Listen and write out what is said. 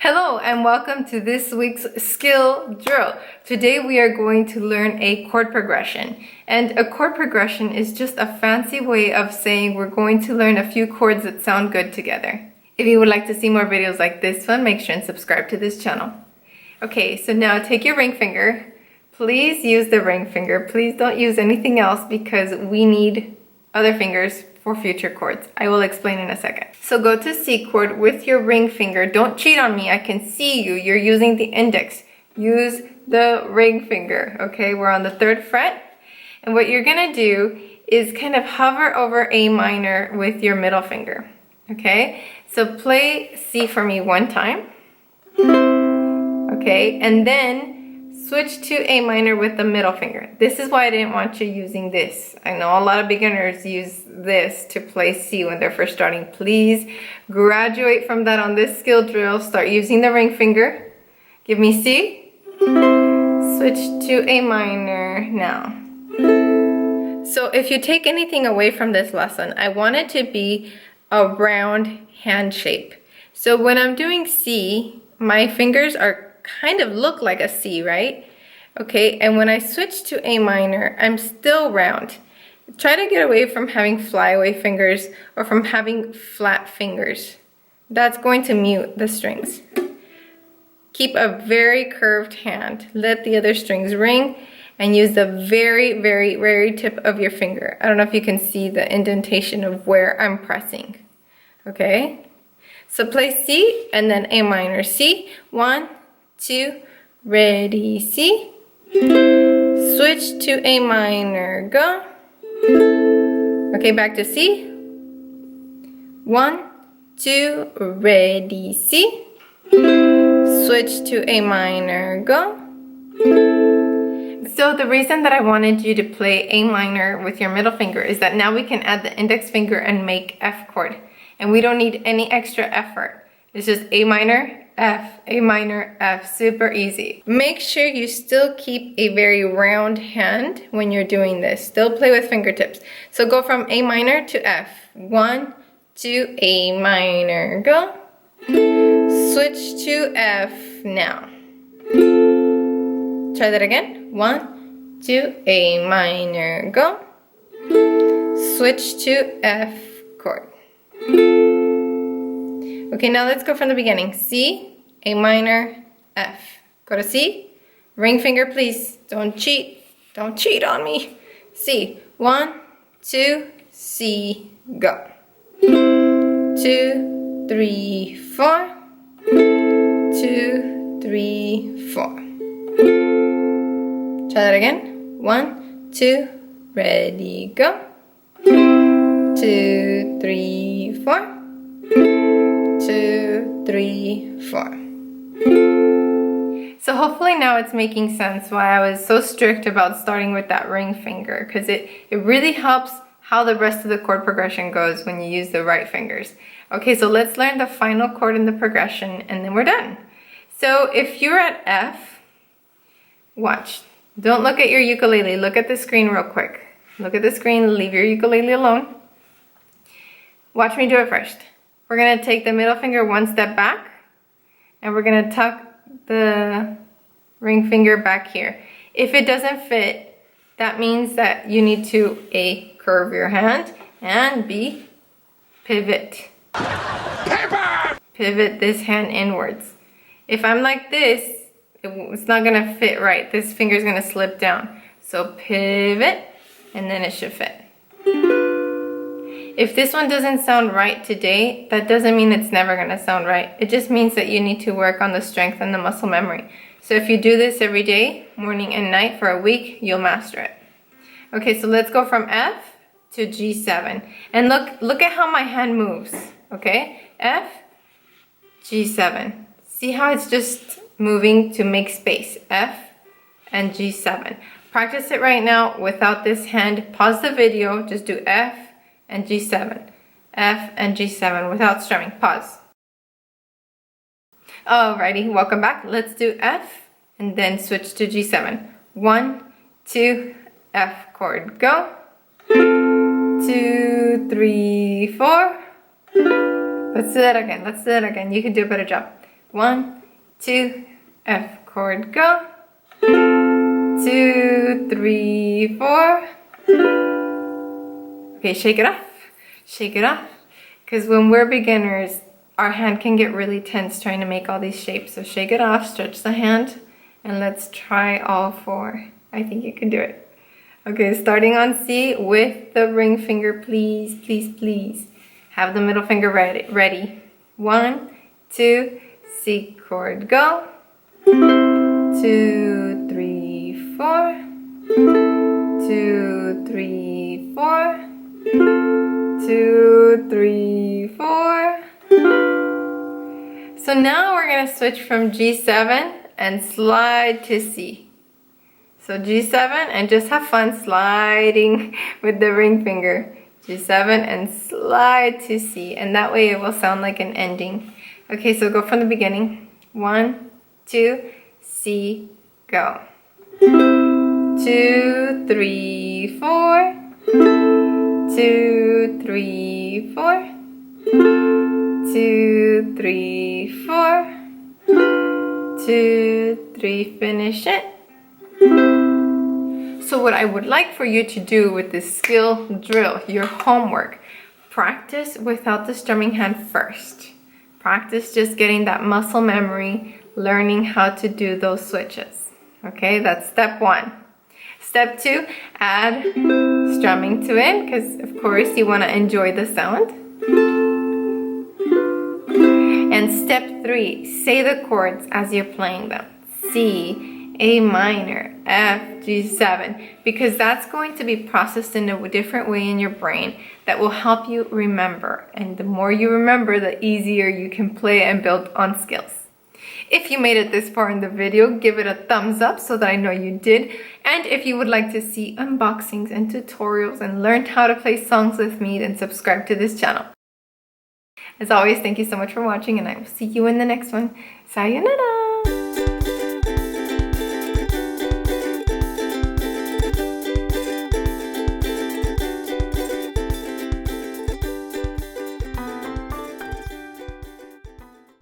Hello and welcome to this week's skill drill. Today we are going to learn a chord progression. And a chord progression is just a fancy way of saying we're going to learn a few chords that sound good together. If you would like to see more videos like this one, make sure and subscribe to this channel. Okay, so now take your ring finger. Please use the ring finger. Please don't use anything else because we need other fingers for future chords. I will explain in a second. So go to C chord with your ring finger. Don't cheat on me, I can see you. You're using the index. Use the ring finger, okay? We're on the 3rd fret. And what you're gonna do is kind of hover over A minor with your middle finger, okay? So play C for me one time, okay? And then switch to A minor with the middle finger. This is why I didn't want you using this. I know a lot of beginners use this to play C when they're first starting. Please graduate from that on this skill drill. Start using the ring finger. Give me C. Switch to A minor now. So if you take anything away from this lesson, I want it to be a round hand shape. So when I'm doing C, my fingers are kind of look like a C, right? Okay, and when I switch to A minor, I'm still round. Try to get away from having flyaway fingers or from having flat fingers. That's going to mute the strings. Keep a very curved hand. Let the other strings ring and use the very, very, very tip of your finger. I don't know if you can see the indentation of where I'm pressing. Okay, so play C and then A minor. C, 1, 2, ready, C. Switch to A minor, go. Okay, back to C. 1, 2, ready, C. Switch to A minor, go. So the reason that I wanted you to play A minor with your middle finger is that now we can add the index finger and make F chord. And we don't need any extra effort. It's just A minor, F, super easy. Make sure you still keep a very round hand when you're doing this. Still play with fingertips. So go from A minor to F. 1, 2, A minor, go. Switch to F now. Try that again. 1, 2, A minor, go. Switch to F chord. Okay, now let's go from the beginning. C, A minor, F. Go to C. Ring finger, please. Don't cheat. Don't cheat on me. C. 1, 2, C, go. 2, 3, 4. 2, 3, 4. Try that again. 1, 2, ready, go. 2, 3, 4. 2, 3, 4. So hopefully now it's making sense why I was so strict about starting with that ring finger, because it really helps how the rest of the chord progression goes when you use the right fingers. Okay, so let's learn the final chord in the progression and then we're done. So if you're at F, watch. Don't look at your ukulele, look at the screen real quick. Look at the screen, leave your ukulele alone. Watch me do it first. We're going to take the middle finger one step back and we're going to tuck the ring finger back here. If it doesn't fit, that means that you need to A, curve your hand, and B, pivot. Pivot this hand inwards. If I'm like this, it's not going to fit right. This finger is going to slip down. So pivot and then it should fit. If this one doesn't sound right today, that doesn't mean it's never going to sound right. It just means that you need to work on the strength and the muscle memory. So if you do this every day, morning and night for a week, you'll master it. Okay, so let's go from F to G7. And look at how my hand moves, okay? F, G7. See how it's just moving to make space. F and G7. Practice it right now without this hand. Pause the video, just do F and G7. F and G7 without strumming. Pause. Alrighty, welcome back. Let's do F and then switch to G7. 1, 2, F chord, go. 2, 3, 4. Let's do that again. You can do a better job. 1, 2, F chord, go. 2, 3, 4. Okay, shake it off. Shake it off. Because when we're beginners, our hand can get really tense trying to make all these shapes. So shake it off, stretch the hand, and let's try all 4. I think you can do it. Okay, starting on C with the ring finger, please, please, please. Have the middle finger ready. 1, 2, C chord, go. 2, 3, 4. 2, 3, 4. 2, 3, 4. So now we're going to switch from G7 and slide to C. So G7 and just have fun sliding with the ring finger. G7 and slide to C, and that way it will sound like an ending. Okay, so go from the beginning. 1, 2, C, go. 2, 3, 4. 2, 3, 4. 2, 3, 4. 2, 3, finish it. So what I would like for you to do with this skill drill, your homework, practice without the strumming hand first. Practice just getting that muscle memory, learning how to do those switches. Okay, that's step 1. Step 2, add strumming to it, because of course you want to enjoy the sound. And step 3, say the chords as you're playing them. C, A minor, F, G7, because that's going to be processed in a different way in your brain that will help you remember. And the more you remember, the easier you can play and build on skills. If you made it this far in the video, give it a thumbs up so that I know you did. And if you would like to see unboxings and tutorials and learn how to play songs with me, then subscribe to this channel. As always, thank you so much for watching, and I will see you in the next one. Sayonara!